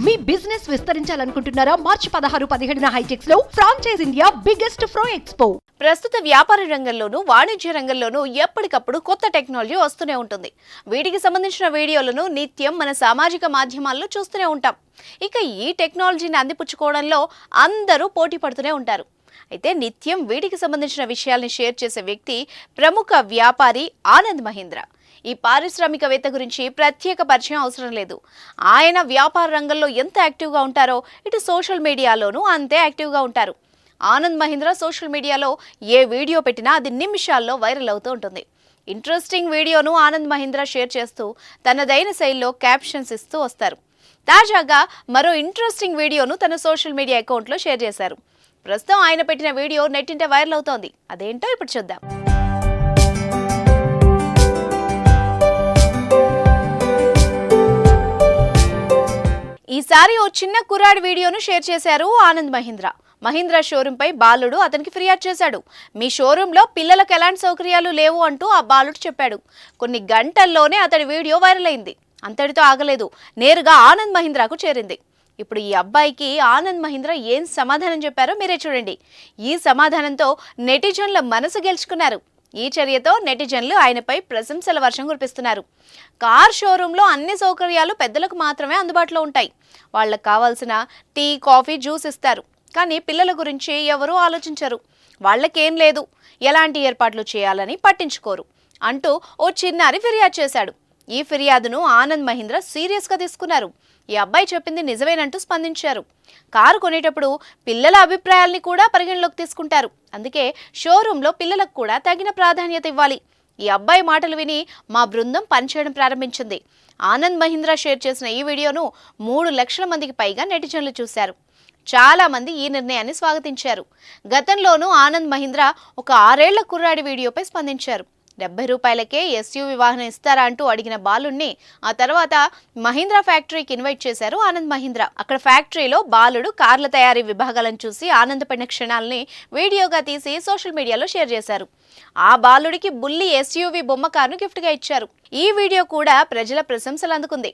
మీ business విస్తరించాలనుకుంటున్నారా? మార్చి 16-17 హైటెక్స్ లో franchise India biggest ఫ్రో expo. ప్రస్తుత వ్యాపార రంగంలోనూ వాణిజ్య రంగంలోనూ ఎప్పటికప్పుడు కొత్త టెక్నాలజీ వస్తూనే ఉంటుంది. వీటికి సంబంధించిన వీడియోలను నిత్యం మన సామాజిక మాధ్యమాల్లో చూస్తూనే ఉంటాం. ఇక ఈ టెక్నాలజీని అందిపుచ్చుకోవడంలో అందరూ పోటీ పడుతూనే ఉంటారు. అయితే నిత్యం వీటికి సంబంధించిన విషయాల్ని షేర్ చేసే వ్యక్తి ప్రముఖ వ్యాపారి ఆనంద్ మహీంద్రా. ఈ పారిశ్రామికవేత్త గురించి ప్రత్యేక పరిచయం అవసరం లేదు. ఆయన వ్యాపార రంగంలో ఎంత యాక్టివ్గా ఉంటారో ఇటు సోషల్ మీడియాలోనూ అంతే యాక్టివ్గా ఉంటారు. ఆనంద్ మహీంద్రా సోషల్ మీడియాలో ఏ వీడియో పెట్టినా అది నిమిషాల్లో వైరల్ అవుతూ ఉంటుంది. ఇంట్రెస్టింగ్ వీడియోను ఆనంద్ మహీంద్రా షేర్ చేస్తూ తనదైన శైలిలో క్యాప్షన్స్ ఇస్తూ వస్తారు. తాజాగా మరో ఇంట్రెస్టింగ్ వీడియోను తన సోషల్ మీడియా అకౌంట్లో షేర్ చేశారు. ప్రస్తుతం ఆయన పెట్టిన వీడియో నెట్టింట వైరల్ అవుతోంది. అదేంటో ఇప్పుడు చూద్దాం. ఈసారి ఓ చిన్న కుర్రాడి వీడియోను షేర్ చేశారు ఆనంద్ మహీంద్రా. మహీంద్రా షోరూమ్ పై బాలుడు అతనికి ఫిర్యాదు చేశాడు. మీ షోరూంలో పిల్లలకు ఎలాంటి సౌకర్యాలు లేవు అంటూ ఆ బాలుడు చెప్పాడు. కొన్ని గంటల్లోనే అతడి వీడియో వైరల్ అయింది. అంతటితో ఆగలేదు, నేరుగా ఆనంద్ మహీంద్రాకు చేరింది. ఇప్పుడు ఈ అబ్బాయికి ఆనంద్ మహీంద్రా ఏం సమాధానం చెప్పారో మీరే చూడండి. ఈ సమాధానంతో నెటిజన్ల మనసు గెలుచుకున్నారు. ఈ చర్యతో నెటిజన్లు ఆయనపై ప్రశంసల వర్షం కురిపిస్తున్నారు. కార్ షోరూంలో అన్ని సౌకర్యాలు పెద్దలకు మాత్రమే అందుబాటులో ఉంటాయి. వాళ్ళకు కావాల్సిన టీ, కాఫీ, జ్యూస్ ఇస్తారు. కానీ పిల్లల గురించి ఎవరూ ఆలోచించరు. వాళ్ళకేం లేదు, ఎలాంటి ఏర్పాట్లు చేయాలని పట్టించుకోరు అంటూ ఓ చిన్నారి ఫిర్యాదు చేశాడు. ఈ ఫిర్యాదును ఆనంద్ మహీంద్రా సీరియస్గా తీసుకున్నారు. ఈ అబ్బాయి చెప్పింది నిజమేనంటూ స్పందించారు. కారు కొనేటప్పుడు పిల్లల అభిప్రాయాల్ని కూడా పరిగణలోకి తీసుకుంటారు. అందుకే షోరూంలో పిల్లలకు కూడా తగిన ప్రాధాన్యత ఇవ్వాలి. ఈ అబ్బాయి మాటలు విని మా బృందం పనిచేయడం ప్రారంభించింది. ఆనంద్ మహీంద్రా షేర్ చేసిన ఈ వీడియోను 3 లక్షల మందికి పైగా నెటిజన్లు చూశారు. చాలా మంది ఈ నిర్ణయాన్ని స్వాగతించారు. గతంలోనూ ఆనంద్ మహీంద్రా ఒక 6 ఏళ్ల కుర్రాడి వీడియోపై స్పందించారు. 70 రూపాయలకే ఎస్యూవీ వాహనం ఇస్తారా అంటూ అడిగిన బాలుడిని ఆ తర్వాత మహీంద్రా ఫ్యాక్టరీకి ఇన్వైట్ చేశారు ఆనంద్ మహీంద్రా. అక్కడ ఫ్యాక్టరీలో బాలుడు కార్ల తయారీ విభాగాలను చూసి ఆనందపడిన క్షణాలని వీడియోగా తీసి సోషల్ మీడియాలో షేర్ చేశారు. ఆ బాలుడికి బుల్లి ఎస్యూవీ బొమ్మ కారును గిఫ్ట్గా ఇచ్చారు. ఈ వీడియో కూడా ప్రజల ప్రశంసలు అందుకుంది.